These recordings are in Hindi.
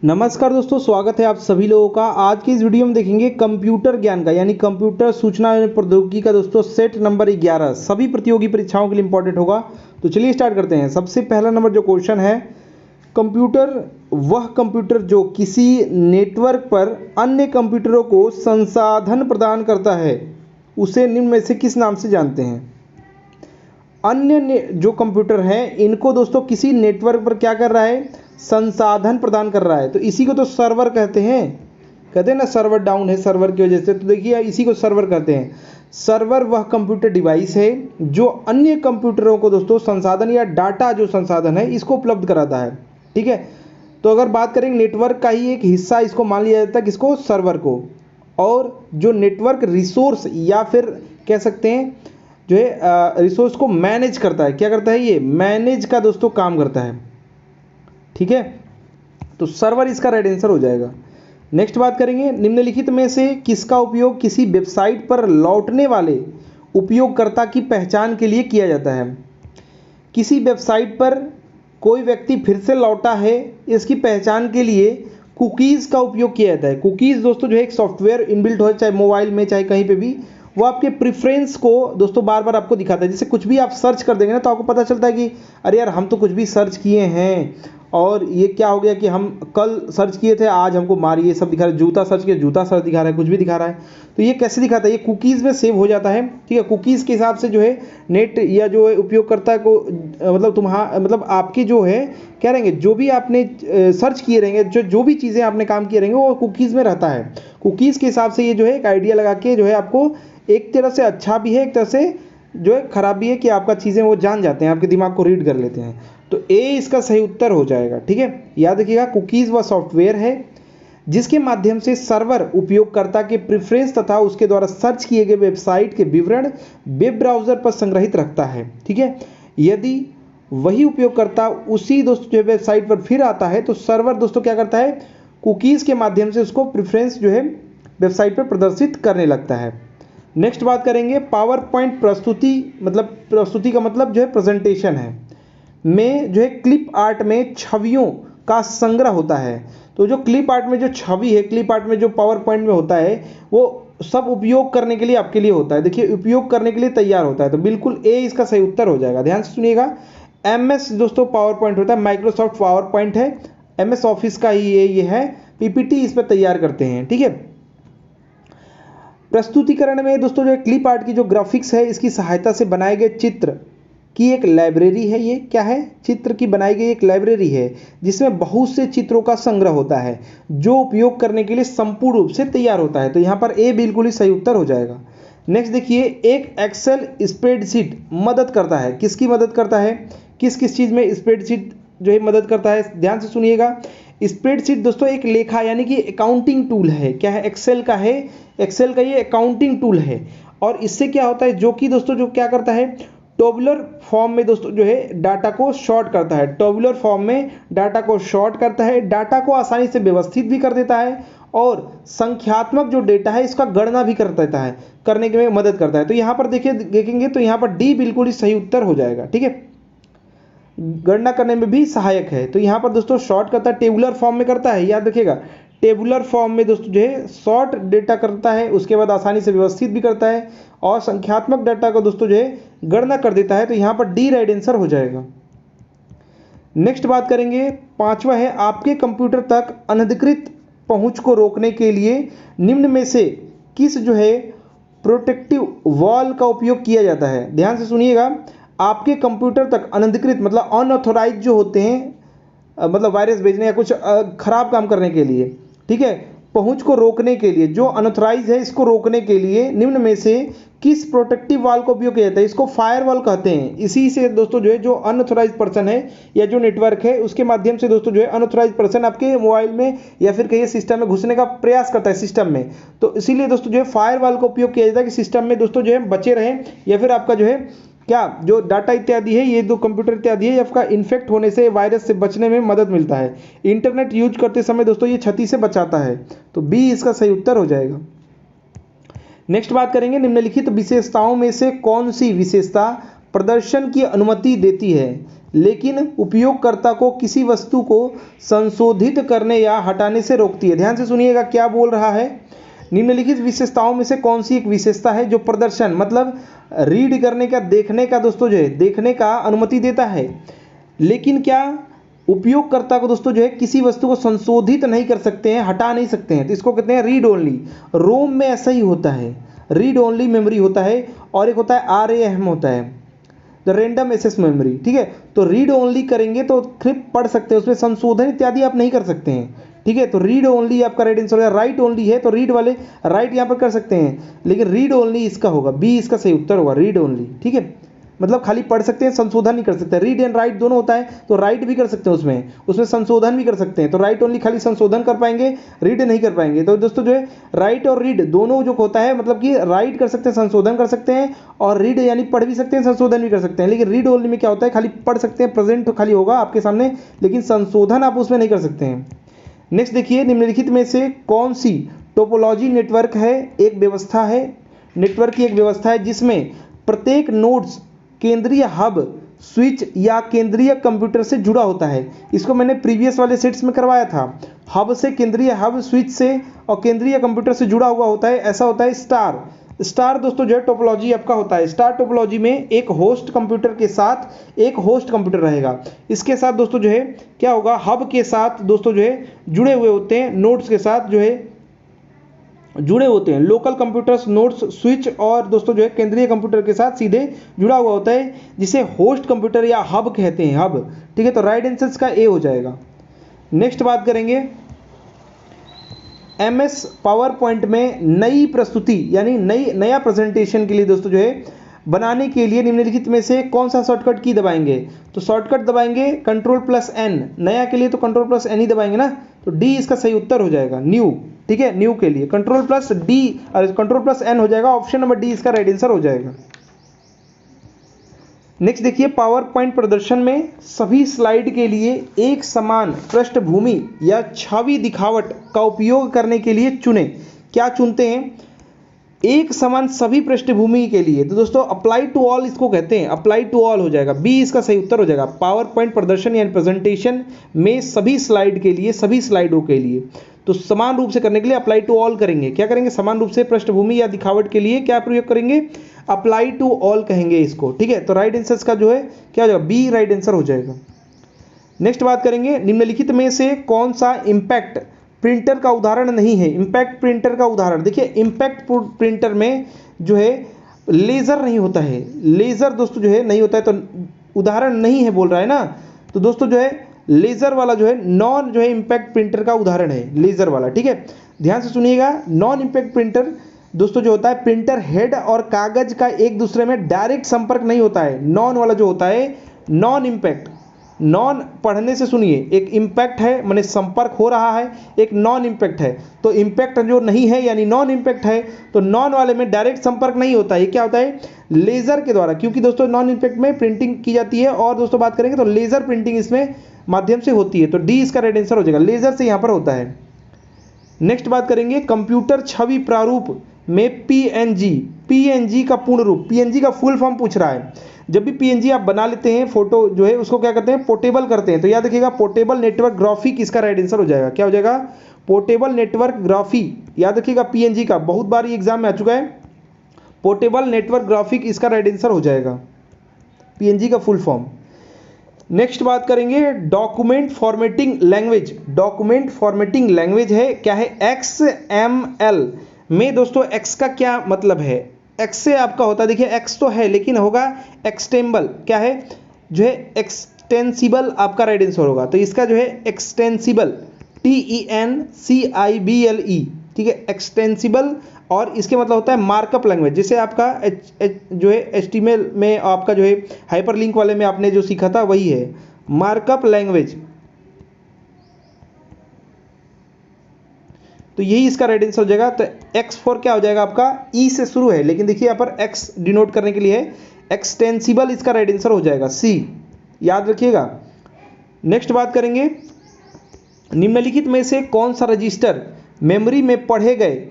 नमस्कार दोस्तों, स्वागत है आप सभी लोगों का। आज की इस वीडियो में देखेंगे कंप्यूटर ज्ञान का यानी कंप्यूटर सूचना एवं प्रौद्योगिकी का दोस्तों सेट नंबर 11 सभी प्रतियोगी परीक्षाओं के लिए इंपॉर्टेंट होगा। तो चलिए स्टार्ट करते हैं। सबसे पहला नंबर जो क्वेश्चन है, कंप्यूटर वह कंप्यूटर जो किसी नेटवर्क पर अन्य कंप्यूटरों को संसाधन प्रदान करता है उसे निम्न में से किस नाम से जानते हैं। जो कंप्यूटर हैं इनको दोस्तों किसी नेटवर्क पर क्या कर रहा है, संसाधन प्रदान कर रहा है, तो इसी को तो सर्वर कहते हैं ना, सर्वर डाउन है सर्वर की वजह से, तो देखिए इसी को सर्वर कहते हैं। सर्वर वह कंप्यूटर डिवाइस है जो अन्य कंप्यूटरों को दोस्तों संसाधन या डाटा जो संसाधन है इसको उपलब्ध कराता है। ठीक है, तो अगर बात करेंगे नेटवर्क का ही एक हिस्सा इसको मान लिया जाता है, किसको, सर्वर को। और जो नेटवर्क रिसोर्स या फिर कह सकते हैं जो है रिसोर्स को मैनेज करता है, क्या करता है, ये मैनेज का दोस्तों काम करता है। ठीक है, तो सर्वर इसका राइट आंसर हो जाएगा। नेक्स्ट बात करेंगे, निम्नलिखित में से किसका उपयोग किसी वेबसाइट पर लौटने वाले उपयोगकर्ता की पहचान के लिए किया जाता है। किसी वेबसाइट पर कोई व्यक्ति फिर से लौटा है, इसकी पहचान के लिए कुकीज़ का उपयोग किया जाता है। कुकीज़ दोस्तों जो है एक सॉफ्टवेयर इनबिल्ट हो, चाहे मोबाइल में चाहे कहीं पे भी, वो आपके प्रेफरेंस को दोस्तों बार बार आपको दिखाता है। जैसे कुछ भी आप सर्च कर देंगे ना तो आपको पता चलता है कि अरे यार हम तो कुछ भी सर्च किए हैं और ये क्या हो गया कि हम कल सर्च किए थे आज हमको मार ये सब दिखा रहा है, जूता सर्च किया जूता सर्च दिखा रहा है, कुछ भी दिखा रहा है। तो ये कैसे दिखाता है, ये कुकीज़ में सेव हो जाता है। ठीक है, कुकीज़ के हिसाब से जो है नेट या जो है उपयोगकर्ता को मतलब आपकी जो है क्या रहेंगे, जो भी आपने सर्च किए रहेंगे, जो भी चीज़ें आपने काम किए रहेंगे वो कुकीज़ में रहता है। कुकीज़ के हिसाब से ये जो है एक आइडिया लगा के जो है आपको एक तरह से अच्छा भी है, एक तरह से जो है खराब भी है कि आपका चीज़ें वो जान जाते हैं, आपके दिमाग को रीड कर लेते हैं। तो ए इसका सही उत्तर हो जाएगा। ठीक है, याद रखिएगा कुकीज़ वह सॉफ्टवेयर है जिसके माध्यम से सर्वर उपयोगकर्ता के प्रेफरेंस तथा उसके द्वारा सर्च किए गए वेबसाइट के विवरण वेब ब्राउज़र पर संग्रहित रखता है। ठीक है, यदि वही उपयोगकर्ता उसी दोस्तों जो वेबसाइट पर फिर आता है तो सर्वर दोस्तों क्या करता है, कुकीज़ के माध्यम से उसको प्रेफरेंस जो है वेबसाइट पर प्रदर्शित करने लगता है। नेक्स्ट बात करेंगे, पावर पॉइंट प्रस्तुति का मतलब जो है प्रेजेंटेशन है में जो है क्लिप आर्ट में छवियों का संग्रह होता है। तो जो क्लिप आर्ट में जो छवि है, क्लिप आर्ट में जो पावर पॉइंट में होता है वो सब उपयोग करने के लिए आपके लिए होता है। देखिए उपयोग करने के लिए तैयार होता है, तो बिल्कुल ए इसका सही उत्तर हो जाएगा। ध्यान से सुनिएगा, MS दोस्तों पावर पॉइंट होता है, माइक्रोसॉफ्ट पावर पॉइंट है, MS ऑफिस का ही ये है, PPT इस पर तैयार करते हैं। ठीक है, प्रस्तुतिकरण में दोस्तों जो क्लिप आर्ट की जो ग्राफिक्स है इसकी सहायता से बनाए गए चित्र की एक लाइब्रेरी है। ये क्या है, चित्र की बनाई गई एक लाइब्रेरी है जिसमें बहुत से चित्रों का संग्रह होता है जो उपयोग करने के लिए संपूर्ण रूप से तैयार होता है। तो यहाँ पर ए बिल्कुल ही सही उत्तर हो जाएगा। नेक्स्ट देखिए, एक एक्सेल स्प्रेडशीट मदद करता है, किसकी मदद करता है, किस किस चीज़ में स्प्रेडशीट जो है मदद करता है। ध्यान से सुनिएगा, स्प्रेडशीट दोस्तों एक लेखा यानी कि अकाउंटिंग टूल है। क्या है, एक्सेल का है, एक्सेल का ये अकाउंटिंग टूल है। और इससे क्या होता है, जो कि दोस्तों जो क्या करता है, टेबुलर फॉर्म में दोस्तों जो है डाटा को शॉर्ट करता है, टेबुलर फॉर्म में डाटा को शॉर्ट करता है, डाटा को आसानी से व्यवस्थित भी कर देता है और संख्यात्मक जो डेटा है इसका गणना भी कर देता है, करने में मदद करता है। तो यहाँ पर देखेंगे तो यहाँ पर डी बिल्कुल ही सही उत्तर हो जाएगा। ठीक है, गणना करने में भी सहायक है। तो यहाँ पर दोस्तों शॉर्ट करता है, टेबुलर फॉर्म में करता है, याद रखिएगा टेबुलर फॉर्म में दोस्तों जो है शॉर्ट डेटा करता है, उसके बाद आसानी से व्यवस्थित भी करता है और संख्यात्मक डाटा को दोस्तों जो है गणना कर देता है। तो यहाँ पर डी राइट आंसर हो जाएगा। नेक्स्ट बात करेंगे, पांचवा है, आपके कंप्यूटर तक अनधिकृत पहुंच को रोकने के लिए निम्न में से किस जो है प्रोटेक्टिव वॉल का उपयोग किया जाता है। ध्यान से सुनिएगा, आपके कंप्यूटर तक अनधिकृत मतलब अनऑथोराइज जो होते हैं, मतलब वायरस भेजने या कुछ खराब काम करने के लिए, ठीक है, पहुंच को रोकने के लिए, जो अनऑथराइज है इसको रोकने के लिए निम्न में से किस प्रोटेक्टिव वॉल का उपयोग किया जाता है। इसको फायरवॉल कहते हैं। इसी से दोस्तों जो है जो अनऑथराइज पर्सन है या जो नेटवर्क है उसके माध्यम से दोस्तों जो है अनऑथराइज पर्सन आपके मोबाइल में या फिर कहीं सिस्टम में घुसने का प्रयास करता है सिस्टम में। तो इसीलिए दोस्तों जो है फायरवॉल का उपयोग किया जाता है कि सिस्टम में दोस्तों जो है बचे रहें या फिर आपका जो है क्या जो डाटा इत्यादि है, ये दो कंप्यूटर इत्यादि है, आपका इन्फेक्ट होने से, वायरस से बचने में मदद मिलता है। इंटरनेट यूज करते समय दोस्तों ये क्षति से बचाता है। तो बी इसका सही उत्तर हो जाएगा। नेक्स्ट बात करेंगे, निम्नलिखित विशेषताओं में से कौन सी विशेषता प्रदर्शन की अनुमति देती है। लेकिन उपयोगकर्ता को किसी वस्तु को संशोधित करने या हटाने से रोकती है। ध्यान से सुनिएगा क्या बोल रहा है। निम्नलिखित विशेषताओं में से कौन सी एक विशेषता है जो प्रदर्शन मतलब रीड करने का, देखने का दोस्तों जो है देखने का अनुमति देता है, लेकिन क्या उपयोगकर्ता को दोस्तों जो है किसी वस्तु को संशोधित नहीं कर सकते हैं, हटा नहीं सकते हैं। तो इसको कहते हैं रीड ओनली। रोम में ऐसा ही होता है, रीड ओनली मेमोरी होता है, और एक होता है RAM होता है, द रैंडम एक्सेस मेमोरी। ठीक है, तो रीड ओनली करेंगे तो सिर्फ पढ़ सकते हैं, उसमें संशोधन इत्यादि आप नहीं कर सकते हैं। ठीक है, तो रीड ओनली आपका राइट आंसर होगा। राइट ओनली है तो रीड वाले राइट यहाँ पर कर सकते हैं, लेकिन रीड ओनली इसका होगा, बी इसका सही उत्तर होगा, रीड ओनली। ठीक है, मतलब खाली पढ़ सकते हैं, संशोधन नहीं कर सकते। रीड एंड राइट दोनों होता है, तो राइट भी कर सकते हैं, उसमें संशोधन भी कर सकते हैं। तो राइट ओनली खाली संशोधन कर पाएंगे, रीड नहीं कर पाएंगे। तो दोस्तों जो है राइट और रीड दोनों जो होता है, मतलब कि राइट कर सकते हैं, संशोधन कर सकते हैं, और रीड यानी पढ़ भी सकते हैं, संशोधन भी कर सकते हैं। लेकिन रीड ओनली में क्या होता है, खाली पढ़ सकते हैं, प्रेजेंट खाली होगा आपके सामने, लेकिन संशोधन आप उसमें नहीं कर सकते हैं। नेक्स्ट देखिए, निम्नलिखित में से कौन सी टोपोलॉजी नेटवर्क है, एक व्यवस्था है, नेटवर्क की एक व्यवस्था है जिसमें प्रत्येक नोड्स केंद्रीय हब, स्विच या केंद्रीय कंप्यूटर से जुड़ा होता है। इसको मैंने प्रीवियस वाले सेट्स में करवाया था। हब से, केंद्रीय हब, स्विच से और केंद्रीय कंप्यूटर से जुड़ा हुआ होता है, ऐसा होता है स्टार दोस्तों जो है टोपोलॉजी आपका होता है। स्टार टोपोलॉजी में एक होस्ट कंप्यूटर के साथ एक होस्ट कंप्यूटर रहेगा। इसके साथ दोस्तों जो है क्या होगा, हब के साथ दोस्तों जो है जुड़े हुए होते हैं, नोड्स के साथ जो है जुड़े होते हैं, लोकल कंप्यूटर्स, नोड्स, स्विच, और दोस्तों जो है केंद्रीय कंप्यूटर के साथ सीधे जुड़ा हुआ होता है, जिसे होस्ट कंप्यूटर या हब कहते हैं, हब। ठीक है, तो राइट आंसर का ए हो जाएगा। नेक्स्ट बात करेंगे, MS पावर पॉइंट में नई प्रस्तुति यानी नया प्रेजेंटेशन के लिए दोस्तों जो है बनाने के लिए निम्नलिखित में से कौन सा शॉर्टकट की दबाएंगे। तो शॉर्टकट दबाएंगे Ctrl+N, नया के लिए तो Ctrl+N ही दबाएंगे ना, तो डी इसका सही उत्तर हो जाएगा, न्यू। ठीक है, न्यू के लिए Ctrl+N हो जाएगा, ऑप्शन नंबर डी इसका राइट आंसर हो जाएगा। नेक्स्ट देखिए, पावर पॉइंट प्रदर्शन में सभी स्लाइड के लिए एक समान पृष्ठभूमि या छवि दिखावट का उपयोग करने के लिए चुनें। क्या चुनते हैं, एक समान सभी पृष्ठभूमि के लिए, तो दोस्तों अप्लाई टू ऑल इसको कहते हैं, अप्लाई टू ऑल हो जाएगा, बी इसका सही उत्तर हो जाएगा। पावर पॉइंट प्रदर्शन यानी प्रेजेंटेशन में सभी स्लाइड के लिए, सभी स्लाइडों के लिए, तो समान रूप से करने के लिए अप्लाई टू ऑल करेंगे। क्या करेंगे, समान रूप से पृष्ठभूमि या दिखावट के लिए क्या प्रयोग करेंगे, अप्लाई टू ऑल कहेंगे इसको। ठीक है, तो राइट आंसर का जो है क्या हो जाएगा, बी राइट आंसर हो जाएगा। नेक्स्ट बात करेंगे, निम्नलिखित में से कौन सा इंपैक्ट प्रिंटर का उदाहरण नहीं है। इंपैक्ट प्रिंटर का उदाहरण देखिए, इंपैक्ट प्रिंटर में जो है लेज़र नहीं होता है, लेज़र दोस्तों जो है नहीं होता है, तो उदाहरण नहीं है बोल रहा है ना, तो दोस्तों जो है लेज़र वाला जो है नॉन जो है इंपैक्ट प्रिंटर का उदाहरण है, लेज़र वाला। ठीक है, ध्यान से सुनिएगा, नॉन इंपैक्ट प्रिंटर दोस्तों जो होता है, प्रिंटर हेड और कागज का एक दूसरे में डायरेक्ट संपर्क नहीं होता है। नॉन वाला जो होता है नॉन इंपैक्ट, नॉन पढ़ने से सुनिए, एक इंपैक्ट है माने संपर्क हो रहा है, एक नॉन इंपैक्ट है, तो इंपैक्ट जो नहीं है यानी नॉन इंपैक्ट है, तो नॉन वाले में डायरेक्ट संपर्क नहीं होता है। ये क्या होता है, लेज़र के द्वारा, क्योंकि दोस्तों नॉन इंपैक्ट में प्रिंटिंग की जाती है, और दोस्तों बात करेंगे तो लेज़र प्रिंटिंग इसमें माध्यम से होती है, तो डी इसका राइट आंसर हो जाएगा, लेज़र से यहाँ पर होता है। नेक्स्ट बात करेंगे, कंप्यूटर छवि प्रारूप में पीएनजी का पूर्ण रूप, पीएनजी का फुल फॉर्म पूछ रहा है। जब भी पीएनजी आप बना लेते हैं फोटो जो है, उसको क्या करते हैं, पोर्टेबल करते हैं, तो याद रखिएगा पोर्टेबल नेटवर्क ग्राफिक इसका राइट आंसर हो जाएगा। क्या हो जाएगा, पोर्टेबल नेटवर्क ग्राफी, याद रखिएगा पीएनजी का, बहुत बार ये एग्जाम में आ चुका है, पोर्टेबल नेटवर्क ग्राफिक इसका राइट आंसर हो जाएगा, पीएनजी का फुल फॉर्म। नेक्स्ट बात करेंगे, document formatting language, document formatting language है क्या है, XML में दोस्तों एक्स का क्या मतलब है, एक्स से आपका होता है, देखिए एक्स तो है लेकिन होगा एक्सटेंबल, क्या है जो है एक्सटेंसिबल आपका राइट आंसर होगा, तो इसका जो है एक्सटेंसिबल, TENCIBLE, ठीक है, एक्सटेंसिबल, और इसके मतलब होता है मार्कअप लैंग्वेज, जैसे आपका जो है HTML में आपका जो है हाइपरलिंक वाले में आपने जो सीखा था वही है मार्कअप लैंग्वेज, तो यही इसका राइट आंसर हो जाएगा। तो X4 क्या हो जाएगा आपका, E से शुरू है, लेकिन देखिए यहाँ पर X डिनोट करने के लिए है, एक्सटेंसिबल इसका राइट आंसर हो जाएगा, C, याद रखिएगा। नेक्स्ट बात करेंगे, निम्नलिखित में से कौन सा रजिस्टर मेमोरी में पढ़े गए,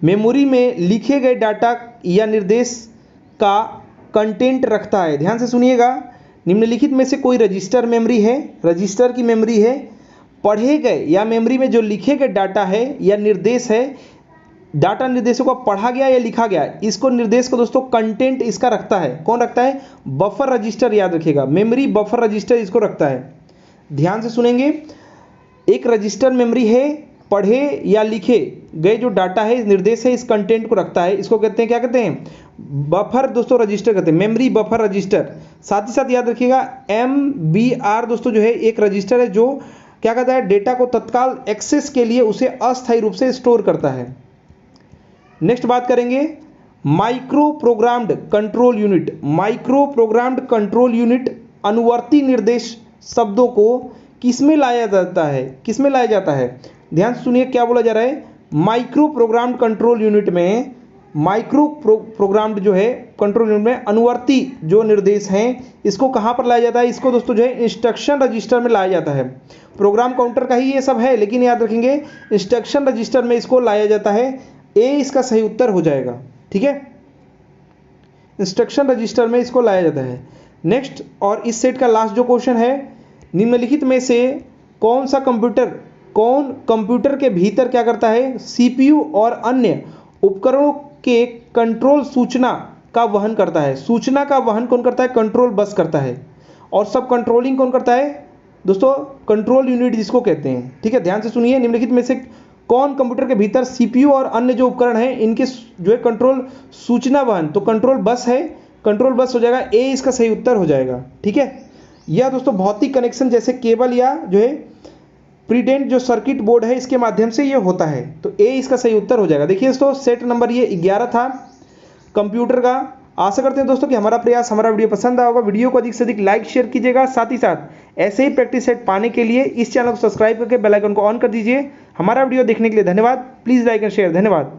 मेमोरी में लिखे गए डाटा या निर्देश का कंटेंट रखता है। ध्यान से सुनिएगा, निम्नलिखित में से कोई रजिस्टर मेमोरी है, रजिस्टर की मेमोरी है, पढ़े गए या मेमोरी में जो लिखे गए डाटा है या निर्देश है, डाटा निर्देशों को पढ़ा गया या लिखा गया, इसको निर्देश को दोस्तों कंटेंट इसका रखता है, कौन रखता है? बफर रजिस्टर, याद रखिएगा, मेमोरी बफर रजिस्टर इसको रखता है। ध्यान से सुनेंगे, एक रजिस्टर मेमोरी है, पढ़े या लिखे गए जो डाटा है, निर्देश है, इस कंटेंट को रखता है, इसको कहते हैं, क्या कहते हैं? बफर दोस्तों रजिस्टर कहते हैं, मेमोरी बफर रजिस्टर। साथ ही साथ याद रखिएगा MBR दोस्तों जो है एक रजिस्टर है जो क्या कहता है? डेटा को तत्काल एक्सेस के लिए उसे अस्थायी रूप से स्टोर करता है। नेक्स्ट बात करेंगे micro programmed control unit. Micro programmed control unit अनुवर्ती निर्देश शब्दों को किसमें लाया जाता है? किसमें लाया जाता है? ध्यान सुनिए क्या बोला जा रहा है। माइक्रो प्रोग्राम्ड कंट्रोल यूनिट में, माइक्रो प्रोग्राम्ड जो है कंट्रोल यूनिट में अनुवर्ती जो निर्देश हैं इसको कहाँ पर लाया जाता है? इसको दोस्तों जो है इंस्ट्रक्शन रजिस्टर में लाया जाता है। प्रोग्राम काउंटर का ही ये सब है, लेकिन याद रखेंगे इंस्ट्रक्शन रजिस्टर में इसको लाया जाता है। ए इसका सही उत्तर हो जाएगा, ठीक है, इंस्ट्रक्शन रजिस्टर में इसको लाया जाता है। नेक्स्ट, और इस सेट का लास्ट जो क्वेश्चन है, निम्नलिखित में से कौन कंप्यूटर के भीतर क्या करता है? CPU और अन्य उपकरणों के कंट्रोल सूचना का वहन करता है। सूचना का वहन कौन करता है? कंट्रोल बस करता है। और सब कंट्रोलिंग कौन करता है दोस्तों? कंट्रोल यूनिट जिसको कहते हैं, ठीक है। ध्यान से सुनिए, निम्नलिखित में से कौन कंप्यूटर के भीतर CPU और अन्य जो उपकरण हैं इनके जो है कंट्रोल सूचना वहन, तो कंट्रोल बस है, कंट्रोल बस हो जाएगा, ए इसका सही उत्तर हो जाएगा, ठीक है। यह दोस्तों भौतिक कनेक्शन जैसे केबल या जो है प्रीडेंट जो सर्किट बोर्ड है इसके माध्यम से ये होता है, तो ए इसका सही उत्तर हो जाएगा। देखिए दोस्तों सेट नंबर ये 11 था कंप्यूटर का। आशा करते हैं दोस्तों कि हमारा प्रयास, हमारा वीडियो पसंद आया होगा। वीडियो को अधिक से अधिक लाइक शेयर कीजिएगा, साथ ही साथ ऐसे ही प्रैक्टिस सेट पाने के लिए इस चैनल को सब्सक्राइब करके बेल आइकन को ऑन कर दीजिए। हमारा वीडियो देखने के लिए धन्यवाद। प्लीज़ लाइक एंड शेयर, धन्यवाद।